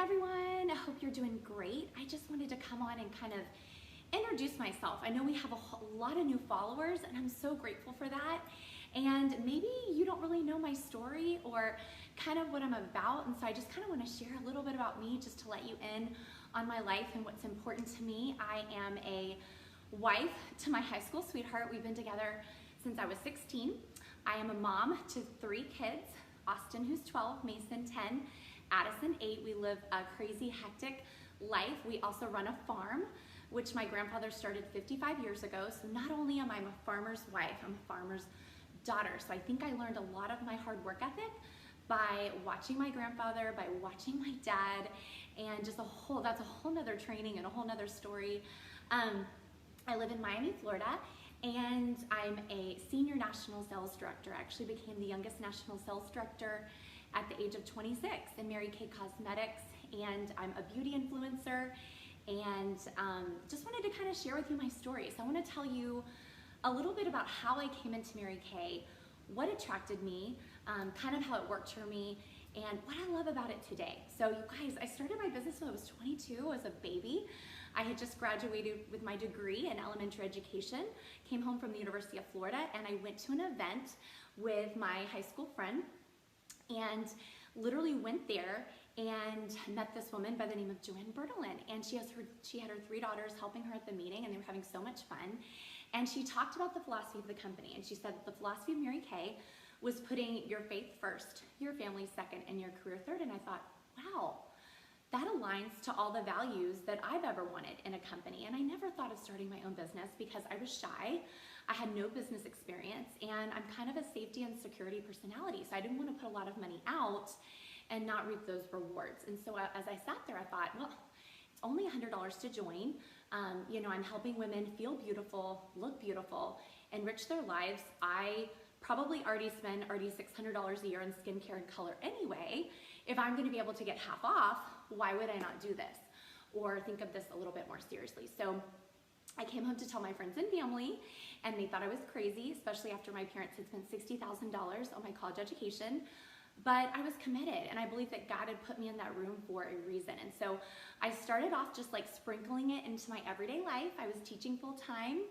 everyone, I hope you're doing great. I just wanted to come on and kind of introduce myself. I know we have a lot of new followers and I'm so grateful for that. And maybe you don't really know my story or kind of what I'm about, and so I just kind of want to share a little bit about me just to let you in on my life and what's important to me. I am a wife to my high school sweetheart. We've been together since I was 16. I am a mom to 3 kids, Austin who's 12, Mason 10, Addison 8. We live a crazy hectic life. We also run a farm, which my grandfather started 55 years ago. So not only am I a farmer's wife, I'm a farmer's daughter. So I think I learned a lot of my hard work ethic by watching my grandfather, by watching my dad, and just that's a whole nother training and a whole nother story. I live in Miami, Florida, and I'm a senior national sales director. I actually became the youngest national sales director at the age of 26 in Mary Kay Cosmetics, and I'm a beauty influencer, and just wanted to kind of share with you my story. So I want to tell you a little bit about how I came into Mary Kay, what attracted me, kind of how it worked for me, and what I love about it today. So you guys, I started my business when I was 22 as a baby. I had just graduated with my degree in elementary education, came home from the University of Florida, and I went to an event with my high school friend and literally went there and met this woman by the name of Joanne Bertolin. And she had her 3 daughters helping her at the meeting, and they were having so much fun. And she talked about the philosophy of the company, and she said that the philosophy of Mary Kay was putting your faith first, your family second, and your career third. And I thought, wow, that aligns to all the values that I've ever wanted in a company. And I never thought of starting my own business because I was shy. I had no business experience, and I'm kind of a safety and security personality. So I didn't want to put a lot of money out and not reap those rewards. And so as I sat there, I thought, well, it's only $100 to join. You know, I'm helping women feel beautiful, look beautiful, enrich their lives. I probably already spend $600 a year in skincare and color anyway. If I'm going to be able to get half off, why would I not do this? Or think of this a little bit more seriously. So I came home to tell my friends and family, and they thought I was crazy, especially after my parents had spent $60,000 on my college education. But I was committed, and I believe that God had put me in that room for a reason. And so I started off just like sprinkling it into my everyday life. I was teaching full-time,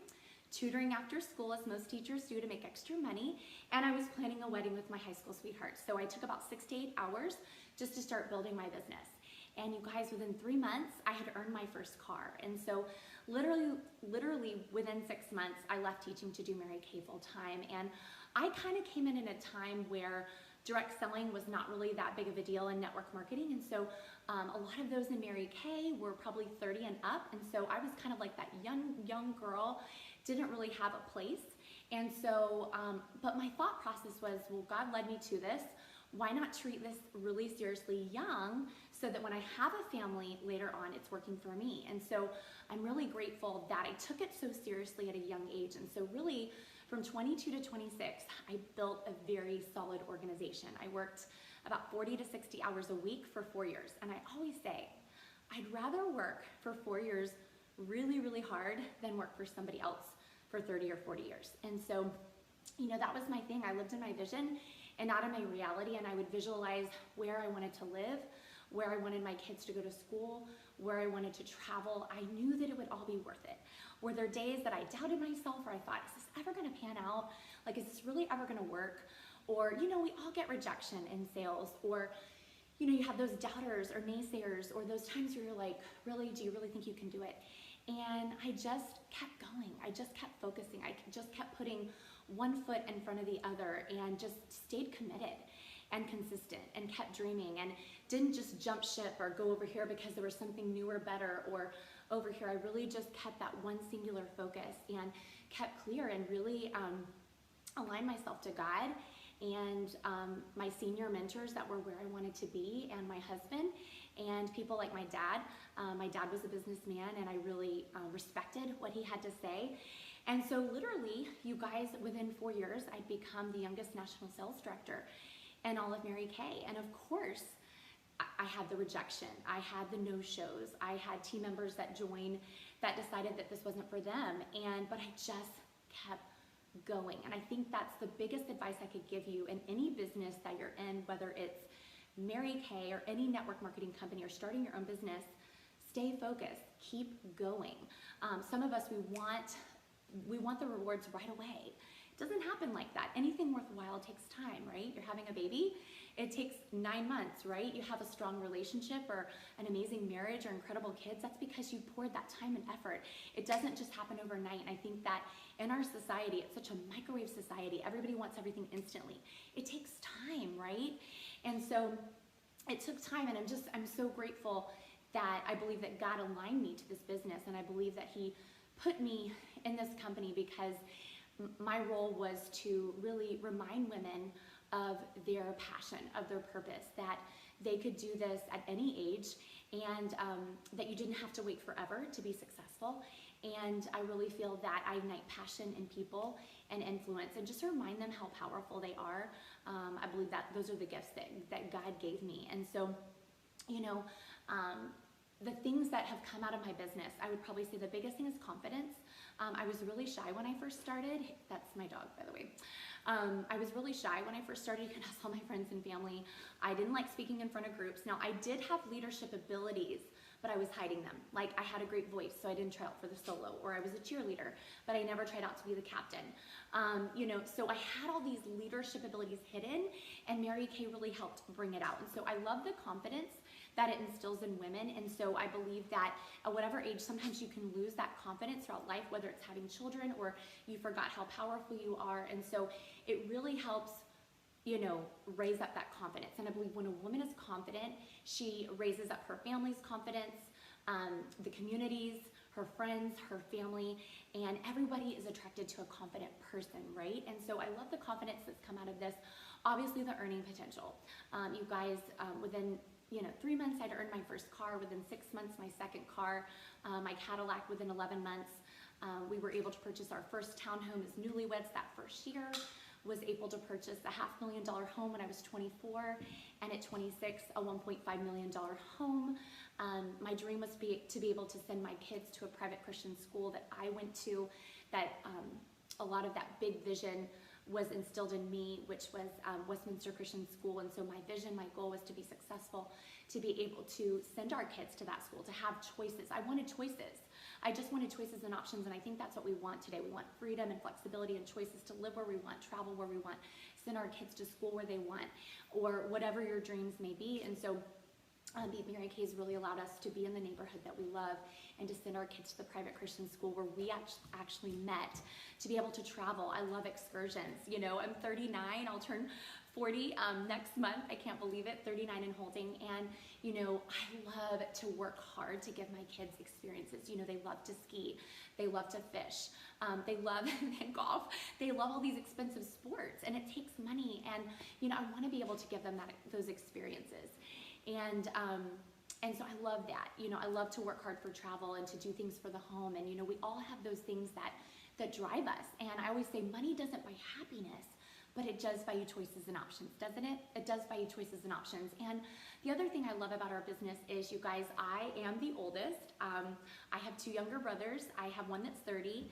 tutoring after school, as most teachers do, to make extra money, and I was planning a wedding with my high school sweetheart. So I took about 6 to 8 hours just to start building my business. And you guys, within 3 months, I had earned my first car. And so literally within 6 months, I left teaching to do Mary Kay full-time. And I kind of came in a time where direct selling was not really that big of a deal in network marketing. And so a lot of those in Mary Kay were probably 30 and up. And so I was kind of like that young girl, didn't really have a place. And so, but my thought process was, well, God led me to this. Why not treat this really seriously young so that when I have a family later on, it's working for me? And so I'm really grateful that I took it so seriously at a young age. And so really from 22 to 26, I built a very solid organization. I worked about 40 to 60 hours a week for 4 years. And I always say, I'd rather work for 4 years really, really hard than work for somebody else for 30 or 40 years. And so, you know, that was my thing. I lived in my vision and not in my reality, and I would visualize where I wanted to live, where I wanted my kids to go to school, where I wanted to travel. I knew that it would all be worth it. Were there days that I doubted myself, or I thought, is this ever gonna pan out? Like, is this really ever gonna work? Or, you know, we all get rejection in sales, or, you know, you have those doubters or naysayers, or those times where you're like, really, do you really think you can do it? And I just kept going. I just kept focusing. I just kept putting one foot in front of the other and just stayed committed and consistent and kept dreaming and didn't just jump ship or go over here because there was something new or better or over here. I really just kept that one singular focus and kept clear and really aligned myself to God and my senior mentors that were where I wanted to be, and my husband, and people like my dad. My dad was a businessman, and I really respected what he had to say. And so literally, you guys, within 4 years, I'd become the youngest national sales director in all of Mary Kay. And of course, I had the rejection. I had the no-shows. I had team members that joined that decided that this wasn't for them. But I just kept going. And I think that's the biggest advice I could give you in any business that you're in, whether it's Mary Kay or any network marketing company or starting your own business, stay focused, keep going. Some of us, we want the rewards right away. It doesn't happen like that. Anything worthwhile takes time, right? You're having a baby, it takes 9 months, right? You have a strong relationship or an amazing marriage or incredible kids. That's because you poured that time and effort. It doesn't just happen overnight. And I think that in our society, it's such a microwave society. Everybody wants everything instantly. It takes time, right? And so it took time, and I'm so grateful that I believe that God aligned me to this business, and I believe that He put me in this company because my role was to really remind women of their passion, of their purpose, that they could do this at any age, and that you didn't have to wait forever to be successful. And I really feel that I ignite passion in people and influence, and just to remind them how powerful they are. I believe that those are the gifts that God gave me. And so, you know, the things that have come out of my business, I would probably say the biggest thing is confidence. I was really shy when I first started. That's my dog, by the way. I was really shy when I first started. You can ask all my friends and family. I didn't like speaking in front of groups. Now, I did have leadership abilities, but I was hiding them. Like, I had a great voice, so I didn't try out for the solo, or I was a cheerleader, but I never tried out to be the captain. You know, so I had all these leadership abilities hidden, and Mary Kay really helped bring it out. And so I love the confidence that it instills in women. And so I believe that at whatever age, sometimes you can lose that confidence throughout life, whether it's having children or you forgot how powerful you are. And so it really helps, you know, raise up that confidence. And I believe when a woman is confident, she raises up her family's confidence, the communities, her friends, her family, and everybody is attracted to a confident person, right? And so I love the confidence that's come out of this. Obviously, the earning potential. You guys, within 3 months, I'd earned my first car. Within 6 months, my second car. My Cadillac within 11 months. We were able to purchase our first townhome as newlyweds that first year. Was able to purchase a $500,000 home when I was 24, and at 26, a $1.5 million home. My dream was to be able to send my kids to a private Christian school that I went to, that a lot of that big vision was instilled in me, which was Westminster Christian School. And so my vision, my goal was to be successful, to be able to send our kids to that school, to have choices. I wanted choices. I just wanted choices and options, and I think that's what we want today. We want freedom and flexibility and choices to live where we want, travel where we want, send our kids to school where they want, or whatever your dreams may be. And so Mary Kay has really allowed us to be in the neighborhood that we love, and to send our kids to the private Christian school where we actually met, to be able to travel. I love excursions. You know, I'm 39, I'll turn 40 next month. I can't believe it, 39 and holding. And, you know, I love to work hard to give my kids experiences. You know, they love to ski, they love to fish, they love golf, they love all these expensive sports, and it takes money. And, you know, I want to be able to give them those experiences. And so I love that. You know, I love to work hard for travel and to do things for the home. And, you know, we all have those things that drive us. And I always say money doesn't buy happiness, but it does buy you choices and options, doesn't it? It does buy you choices and options. And the other thing I love about our business is, you guys, I am the oldest. I have 2 younger brothers. I have one that's 30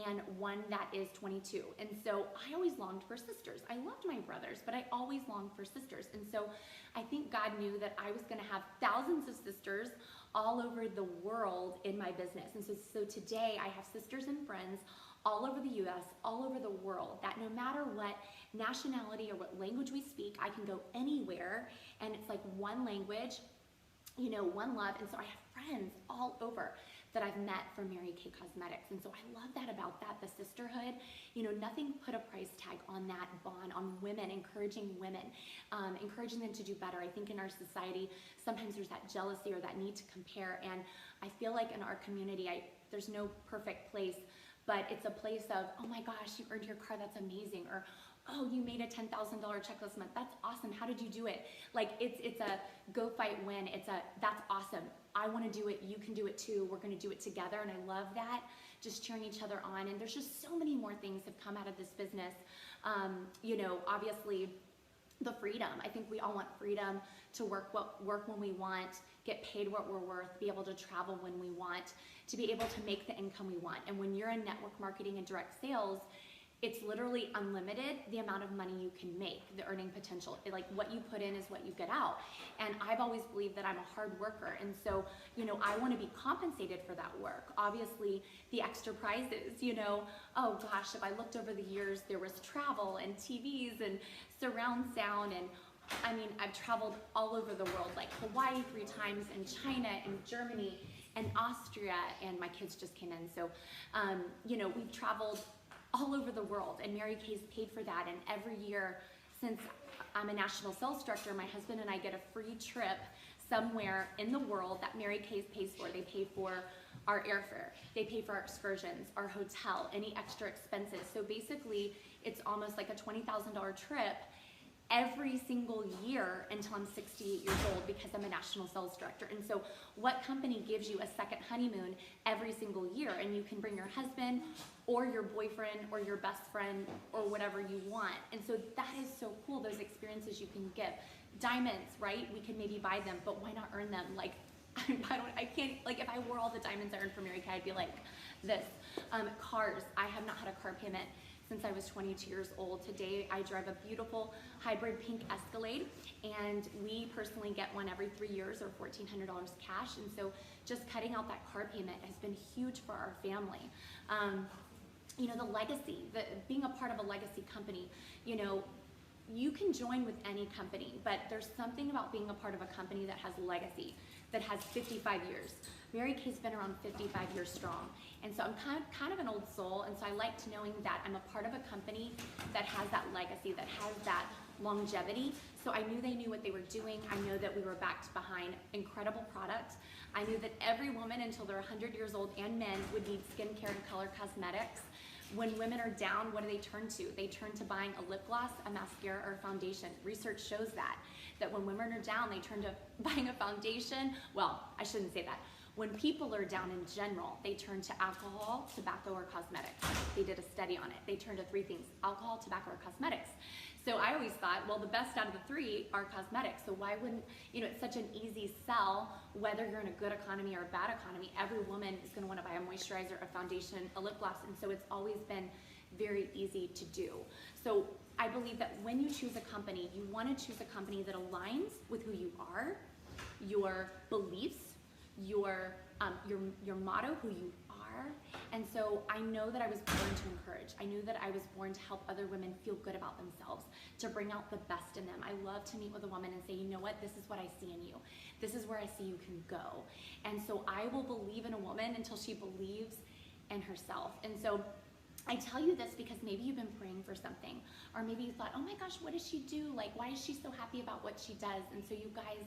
and one that is 22. And so I always longed for sisters. I loved my brothers, but I always longed for sisters. And so I think God knew that I was going to have thousands of sisters all over the world in my business. And so today I have sisters and friends all over the US, all over the world, that no matter what nationality or what language we speak, I can go anywhere, and it's like one language, you know, one love. And so I have friends all over that I've met from Mary Kay Cosmetics. And so I love that about that, the sisterhood. You know, nothing put a price tag on that bond, on women, encouraging women, encouraging them to do better. I think in our society, sometimes there's that jealousy or that need to compare. And I feel like in our community, there's no perfect place, but it's a place of, oh my gosh, you earned your car, that's amazing. Or, oh, you made a $10,000 check this month, that's awesome, how did you do it? Like, it's a go fight win, that's awesome, I wanna do it, you can do it too, we're gonna do it together. And I love that, just cheering each other on. And there's just so many more things have come out of this business. You know, obviously, the freedom. I think we all want freedom to work when we want, get paid what we're worth, be able to travel when we want, to be able to make the income we want. And when you're in network marketing and direct sales, it's literally unlimited, the amount of money you can make, the earning potential. Like what you put in is what you get out. And I've always believed that I'm a hard worker. And so, you know, I want to be compensated for that work. Obviously, the extra prizes, you know, oh gosh, if I looked over the years, there was travel and TVs and surround sound. And I mean, I've traveled all over the world, like Hawaii 3 times, and China, and Germany, and Austria, and my kids just came in. So, you know, we've traveled all over the world, and Mary Kay's paid for that. And every year, since I'm a national sales director, my husband and I get a free trip somewhere in the world that Mary Kay's pays for. They pay for our airfare, they pay for our excursions, our hotel, any extra expenses. So basically, it's almost like a $20,000 trip every single year until I'm 68 years old, because I'm a national sales director. And so what company gives you a second honeymoon every single year, and you can bring your husband or your boyfriend or your best friend or whatever you want? And so that is so cool, those experiences you can give. Diamonds, right? We could maybe buy them, but why not earn them? Like, I can't, like if I wore all the diamonds I earned for Mary Kay, I'd be like this. Cars, I have not had a car payment since I was 22 years old. Today, I drive a beautiful hybrid pink Escalade, and we personally get one every 3 years, or $1,400 cash. And so just cutting out that car payment has been huge for our family. You know, the legacy, being a part of a legacy company, you know, you can join with any company, but there's something about being a part of a company that has legacy, that has 55 years. Mary Kay's been around 55 years strong. And so I'm kind of an old soul, and so I liked knowing that I'm a part of a company that has that legacy, that has that longevity. So I knew they knew what they were doing. I know that we were backed behind incredible products. I knew that every woman until they're 100 years old, and men, would need skincare and color cosmetics. When women are down, what do they turn to? They turn to buying a lip gloss, a mascara, or a foundation. Research shows that when women are down, they turn to buying a foundation. Well, I shouldn't say that. When people are down in general, they turn to alcohol, tobacco, or cosmetics. They did a study on it. They turn to 3 things: alcohol, tobacco, or cosmetics. So I always thought, well, the best out of the 3 are cosmetics. So why wouldn't, you know, it's such an easy sell, whether you're in a good economy or a bad economy. Every woman is going to want to buy a moisturizer, a foundation, a lip gloss. And so it's always been very easy to do. So I believe that when you choose a company, you want to choose a company that aligns with who you are, your beliefs, your motto, who you are. And so I know that I was born to encourage. I knew that I was born to help other women feel good about themselves, to bring out the best in them. I love to meet with a woman and say, you know what, this is what I see in you. This is where I see you can go. And so I will believe in a woman until she believes in herself. And so I tell you this because maybe you've been praying for something, or maybe you thought, oh my gosh, what does she do? Like, why is she so happy about what she does? And so you guys,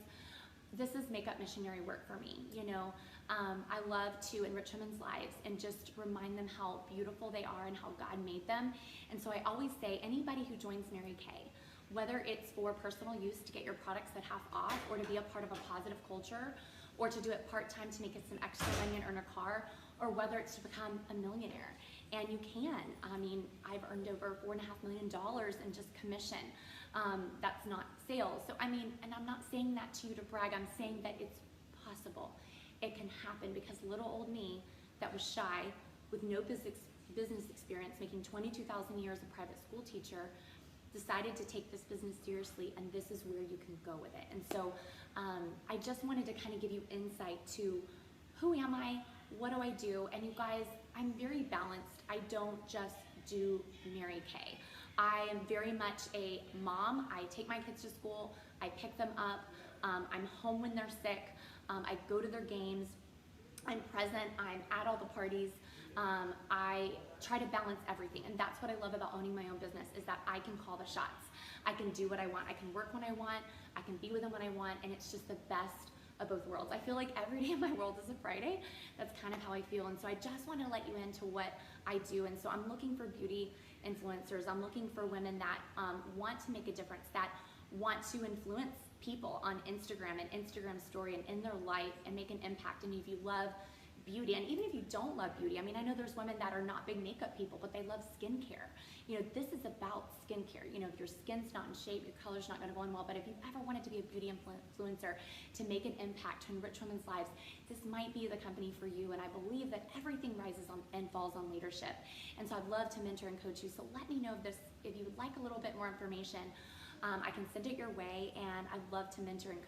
this is makeup missionary work for me. You know, I love to enrich women's lives and just remind them how beautiful they are and how God made them. And so I always say, anybody who joins Mary Kay, whether it's for personal use to get your products at half off, or to be a part of a positive culture, or to do it part-time to make it some extra money and earn a car, or whether it's to become a millionaire. And you can. I mean, I've earned over $4.5 million in just commission. That's not sales. So I mean, and I'm not saying that to you to brag, I'm saying that it's possible. It can happen, because little old me that was shy, with no business experience, making 22,000 a year as a private school teacher, decided to take this business seriously, and this is where you can go with it. And so I just wanted to kind of give you insight to who am I, what do I do, and you guys, I'm very balanced. I don't just do Mary Kay. I am very much a mom. I take my kids to school, I pick them up, I'm home when they're sick, I go to their games, I'm present, I'm at all the parties. I try to balance everything, and that's what I love about owning my own business, is that I can call the shots. I can do what I want, I can work when I want, I can be with them when I want, and it's just the best of both worlds. I feel like every day of my world is a Friday. That's kind of how I feel, and so I just want to let you into what I do. And so I'm looking for beauty influencers. I'm looking for women that want to make a difference, that want to influence people on Instagram and Instagram story and in their life and make an impact. And if you love beauty. And even if you don't love beauty, I mean, I know there's women that are not big makeup people, but they love skincare. You know, this is about skincare. You know, if your skin's not in shape, your color's not gonna go in well, but if you've ever wanted to be a beauty influencer, to make an impact, to enrich women's lives, this might be the company for you. And I believe that everything rises on and falls on leadership. And so I'd love to mentor and coach you. So let me know if you would like a little bit more information. I can send it your way, and I'd love to mentor and coach